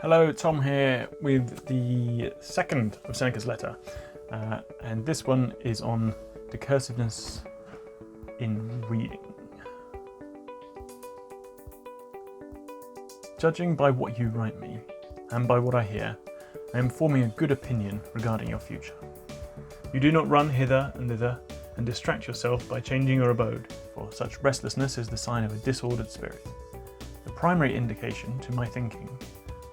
Hello, Tom here with the second of Seneca's letter, and this one is on discursiveness in reading. Judging by what you write me, and by what I hear, I am forming a good opinion regarding your future. You do not run hither and thither, and distract yourself by changing your abode, for such restlessness is the sign of a disordered spirit. The primary indication to my thinking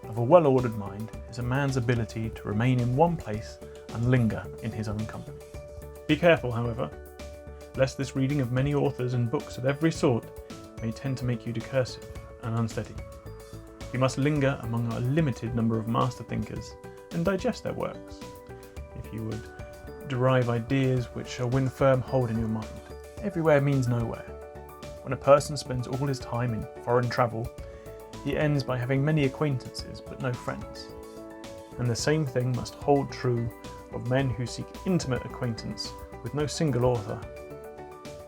of a well-ordered mind is a man's ability to remain in one place and linger in his own company. Be careful, however, lest this reading of many authors and books of every sort may tend to make you discursive and unsteady. You must linger among a limited number of master thinkers and digest their works, if you would derive ideas which shall win firm hold in your mind. Everywhere means nowhere. When a person spends all his time in foreign travel, he ends by having many acquaintances but no friends. And the same thing must hold true of men who seek intimate acquaintance with no single author,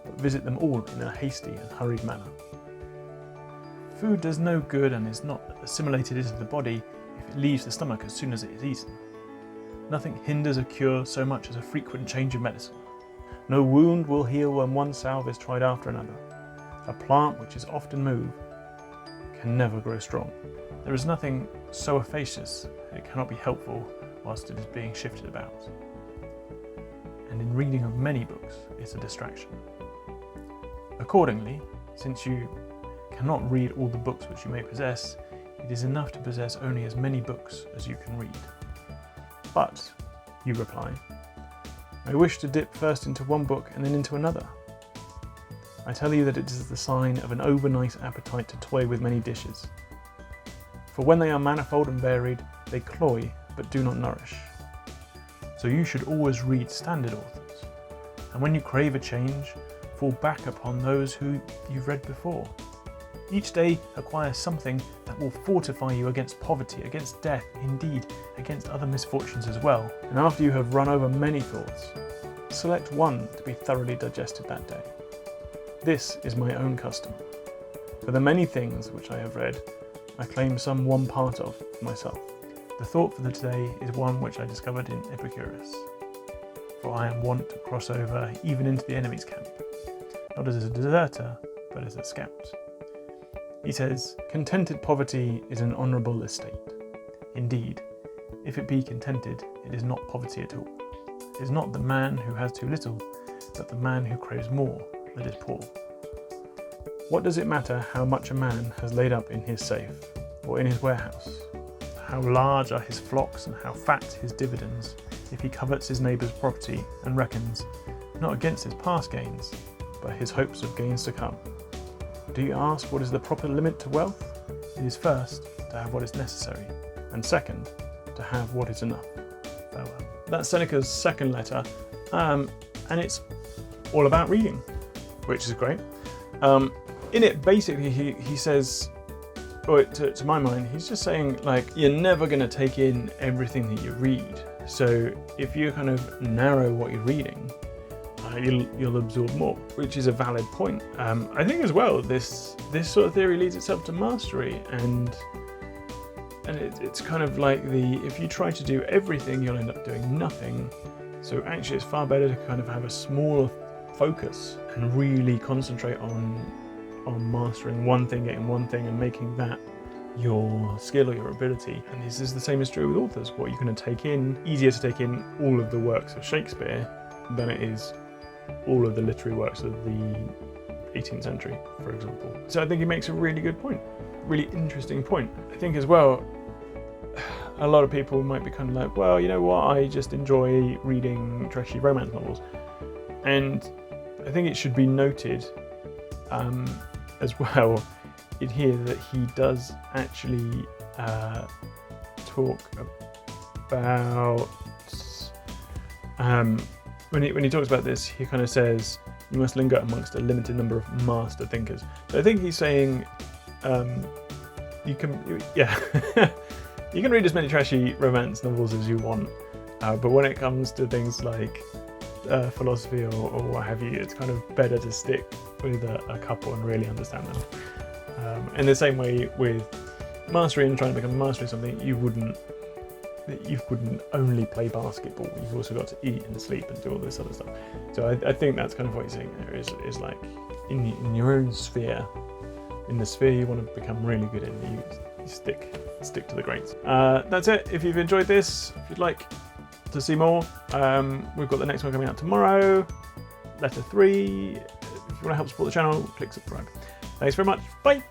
but visit them all in a hasty and hurried manner. Food does no good and is not assimilated into the body if it leaves the stomach as soon as it is eaten. Nothing hinders a cure so much as a frequent change of medicine. No wound will heal when one salve is tried after another. A plant which is often moved can never grow strong. There is nothing so efficacious that it cannot be helpful whilst it is being shifted about. And in reading of many books is a distraction. Accordingly, since you cannot read all the books which you may possess, it is enough to possess only as many books as you can read. But, you reply, I wish to dip first into one book and then into another. I tell you that it is the sign of an overnice appetite to toy with many dishes. For when they are manifold and varied, they cloy but do not nourish. So you should always read standard authors, and when you crave a change, fall back upon those who you've read before. Each day acquire something that will fortify you against poverty, against death, indeed against other misfortunes as well. And after you have run over many thoughts, select one to be thoroughly digested that day. This is my own custom. For the many things which I have read, I claim some one part of myself. The thought for the today is one which I discovered in Epicurus. For I am wont to cross over even into the enemy's camp, not as a deserter, but as a scout. He says, contented poverty is an honourable estate. Indeed, if it be contented, it is not poverty at all. It is not the man who has too little, but the man who craves more that is poor. What does it matter how much a man has laid up in his safe, or in his warehouse? How large are his flocks and how fat his dividends, if he covets his neighbour's property and reckons, not against his past gains, but his hopes of gains to come? Do you ask what is the proper limit to wealth? It is first to have what is necessary, and second, to have what is enough. Farewell. That's Seneca's second letter, and it's all about reading, which is great. In it, basically, he says, or to my mind, he's just saying, like, you're never going to take in everything that you read. So if you kind of narrow what you're reading, you'll absorb more, which is a valid point. I think as well, this sort of theory leads itself to mastery, and it's kind of like if you try to do everything, you'll end up doing nothing. So actually, it's far better to kind of have a smaller focus and really concentrate on mastering one thing, getting one thing, and making that your skill or your ability. And this is the same is true with authors. What you're going to take in, easier to take in all of the works of Shakespeare than it is all of the literary works of the 18th century, for example. So I think he makes a really good point, really interesting point. I think as well, a lot of people might be kind of like, well, you know what, I just enjoy reading trashy romance novels. And I think it should be noted as well in here that he does actually talk about when he talks about this, he kind of says you must linger amongst a limited number of master thinkers. So I think he's saying you can read as many trashy romance novels as you want, but when it comes to things like philosophy or what have you, it's kind of better to stick with a couple and really understand them. In the same way with mastery and trying to become a master of something, you wouldn't only play basketball. You've also got to eat and sleep and do all this other stuff. So I think that's kind of what you're saying there is like in your own sphere, in the sphere you want to become really good in, you stick to the greats. That's it. If you've enjoyed this, if you'd like to see more, we've got the next one coming out tomorrow, letter 3. If you want to help support the channel, click subscribe. Thanks very much. Bye.